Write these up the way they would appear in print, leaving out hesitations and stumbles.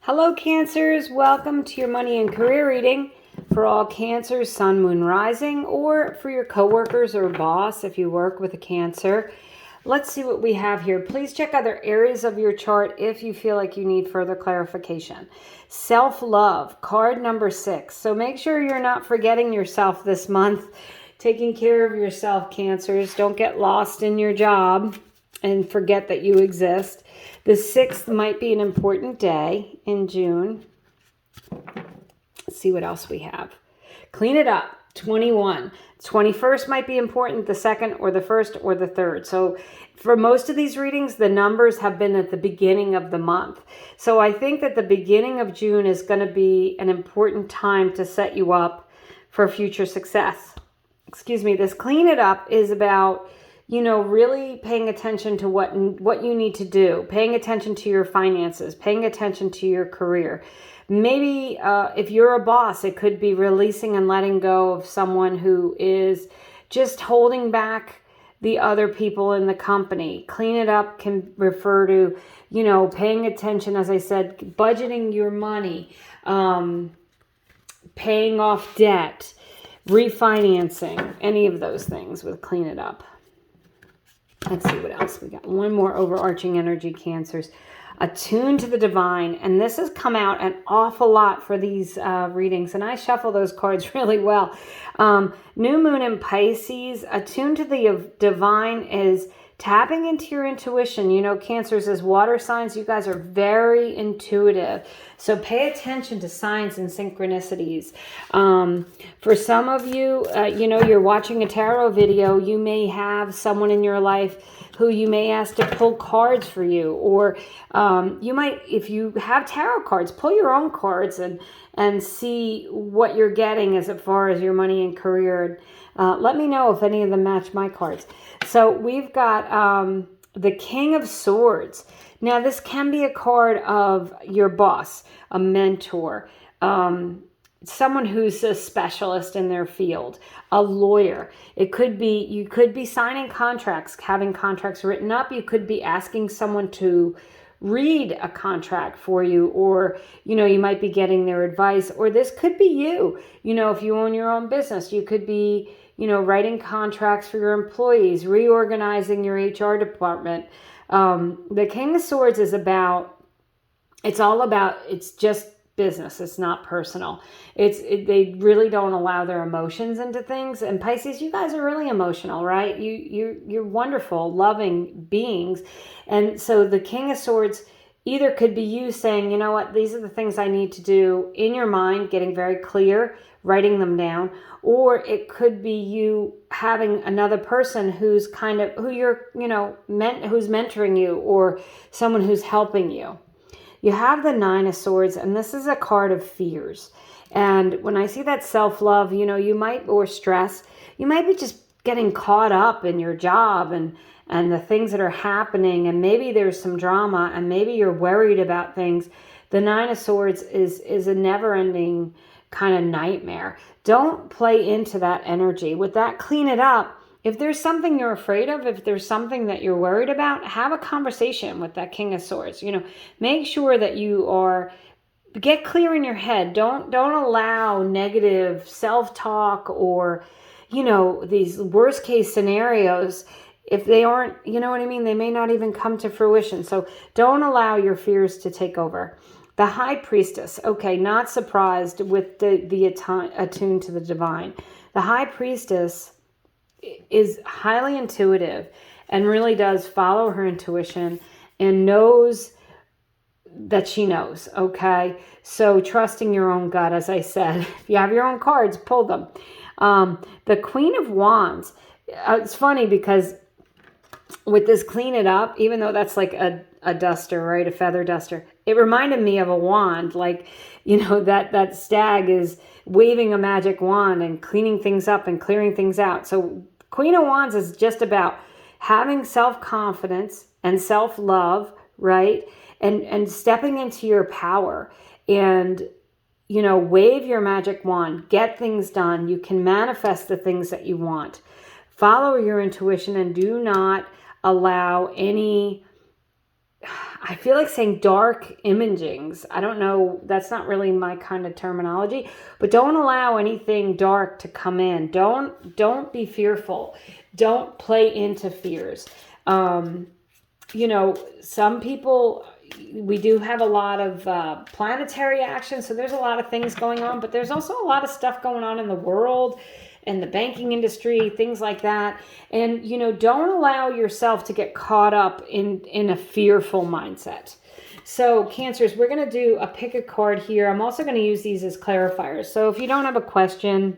Hello, Cancers. Welcome to your money and career reading for all Cancers, Sun, Moon, Rising, or for your coworkers or boss if you work with a Cancer. Let's see what we have here. Please check other areas of your chart if you feel like you need further clarification. Self-love, card number 6. So make sure you're not forgetting yourself this month. Taking care of yourself, Cancers. Don't get lost in your job and forget that you exist. The 6th might be an important day in June. Let's see what else we have. Clean it up, 21. 21st might be important, the 2nd or the 1st or the 3rd. So for most of these readings, the numbers have been at the beginning of the month. So I think that the beginning of June is going to be an important time to set you up for future success. Excuse me, this clean it up is about, really paying attention to what you need to do, paying attention to your finances, paying attention to your career. Maybe if you're a boss, it could be releasing and letting go of someone who is just holding back the other people in the company. Clean it up can refer to, paying attention, as I said, budgeting your money, paying off debt, refinancing, any of those things with clean it up. Let's see what else we got. One more overarching energy, Cancers. Attuned to the divine. And this has come out an awful lot for these readings. And I shuffle those cards really well. New moon in Pisces. Attuned to the divine is tapping into your intuition. Cancers as water signs, you guys are very intuitive. So pay attention to signs and synchronicities. For some of you, you're watching a tarot video. You may have someone in your life who you may ask to pull cards for you. Or you might, if you have tarot cards, pull your own cards and see what you're getting as far as your money and career. Let me know if any of them match my cards. So we've got the King of Swords. Now, this can be a card of your boss, a mentor, someone who's a specialist in their field, a lawyer. It could be, you could be signing contracts, having contracts written up. You could be asking someone to read a contract for you, or, you might be getting their advice, or this could be you. If you own your own business, you could be, writing contracts for your employees, reorganizing your HR department. The King of Swords is it's just business. It's not personal. They really don't allow their emotions into things. And Pisces, you guys are really emotional, right? You're wonderful, loving beings. And so the King of Swords either could be you saying, these are the things I need to do in your mind, getting very clear, writing them down. Or it could be you having another person who's who's mentoring you, or someone who's helping you. You have the Nine of Swords, and this is a card of fears. And when I see that self-love, you might, or stress, you might be just getting caught up in your job and the things that are happening, and maybe there's some drama, and maybe you're worried about things. The Nine of Swords is a never-ending kind of nightmare. Don't play into that energy. With that, clean it up. If there's something you're afraid of, if there's something that you're worried about, have a conversation with that King of Swords. Make sure that get clear in your head. Don't allow negative self-talk or, these worst case scenarios. If they aren't, you know what I mean? They may not even come to fruition. So don't allow your fears to take over. The High Priestess. Okay, not surprised with the attuned to the divine. The High Priestess is highly intuitive and really does follow her intuition and knows that she knows, okay? So trusting your own gut, as I said. If you have your own cards, pull them. The Queen of Wands. It's funny because with this clean it up, even though that's like a duster, right? A feather duster. It reminded me of a wand, like, that stag is waving a magic wand and cleaning things up and clearing things out. So Queen of Wands is just about having self-confidence and self-love, right? And stepping into your power and, wave your magic wand, get things done. You can manifest the things that you want. Follow your intuition and do not allow any I feel like saying dark imagings. I don't know. That's not really my kind of terminology, but don't allow anything dark to come in. Don't be fearful. Don't play into fears. Some people, we do have a lot of planetary action, so there's a lot of things going on, but there's also a lot of stuff going on in the world and the banking industry, things like that. And, don't allow yourself to get caught up in a fearful mindset. So Cancers, we're going to do a pick a card here. I'm also going to use these as clarifiers. So if you don't have a question,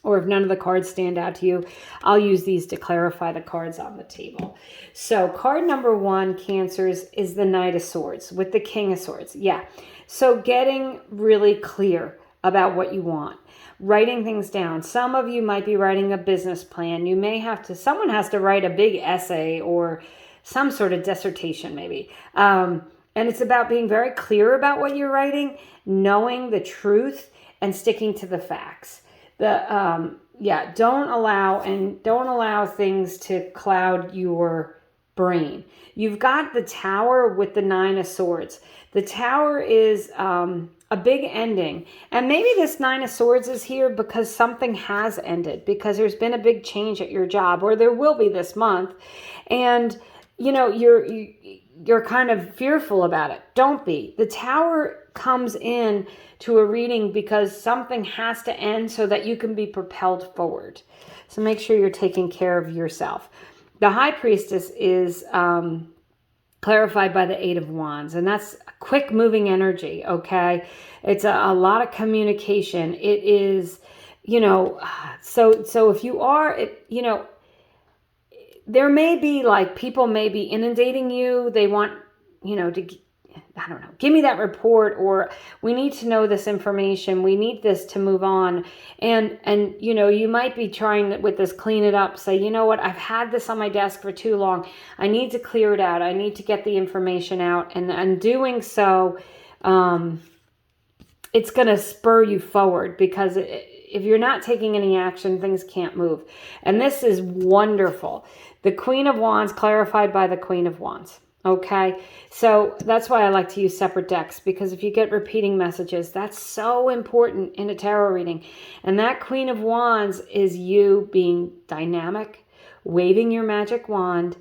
or if none of the cards stand out to you, I'll use these to clarify the cards on the table. So card number 1, Cancers, is the Knight of Swords with the King of Swords. Yeah. So getting really clear about what you want. Writing things down. Some of you might be writing a business plan. You may have to, someone has to write a big essay or some sort of dissertation maybe. And it's about being very clear about what you're writing, knowing the truth, and sticking to the facts. Don't allow things to cloud your brain. You've got the Tower with the 9 of Swords. The Tower is a big ending. And maybe this 9 of Swords is here because something has ended, because there's been a big change at your job, or there will be this month. And, you're kind of fearful about it. Don't be. The Tower comes in to a reading because something has to end so that you can be propelled forward. So make sure you're taking care of yourself. The High Priestess is clarified by the 8 of Wands, and that's quick moving energy, okay? It's a lot of communication. It is, so if you are, there may be people may be inundating you. They want, I don't know, give me that report, or we need to know this information. We need this to move on. And you might be trying with this clean it up. Say, you know what, I've had this on my desk for too long. I need to clear it out. I need to get the information out. And doing so, it's going to spur you forward, because if you're not taking any action, things can't move. And this is wonderful. The Queen of Wands clarified by the Queen of Wands. Okay, so that's why I like to use separate decks, because if you get repeating messages, that's so important in a tarot reading. And that Queen of Wands is you being dynamic, waving your magic wand,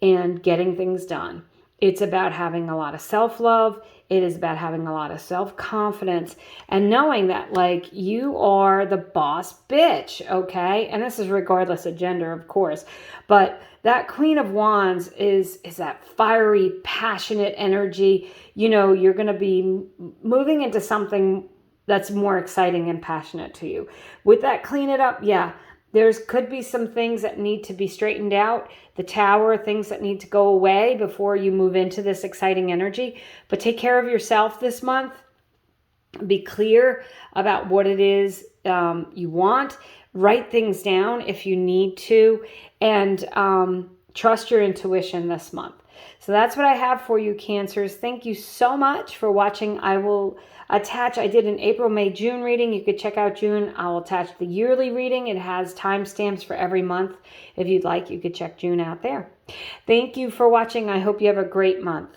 and getting things done. It's about having a lot of self-love. It is about having a lot of self-confidence and knowing that, you are the boss bitch, okay? And this is regardless of gender, of course. But that Queen of Wands is that fiery, passionate energy. You're going to be moving into something that's more exciting and passionate to you. With that clean it up, yeah, could be some things that need to be straightened out. The Tower, things that need to go away before you move into this exciting energy. But take care of yourself this month. Be clear about what it is you want. Write things down if you need to. And trust your intuition this month. So that's what I have for you, Cancers. Thank you so much for watching. I will attach, I did an April, May, June reading. You could check out June. I'll attach the yearly reading. It has timestamps for every month. If you'd like, you could check June out there. Thank you for watching. I hope you have a great month.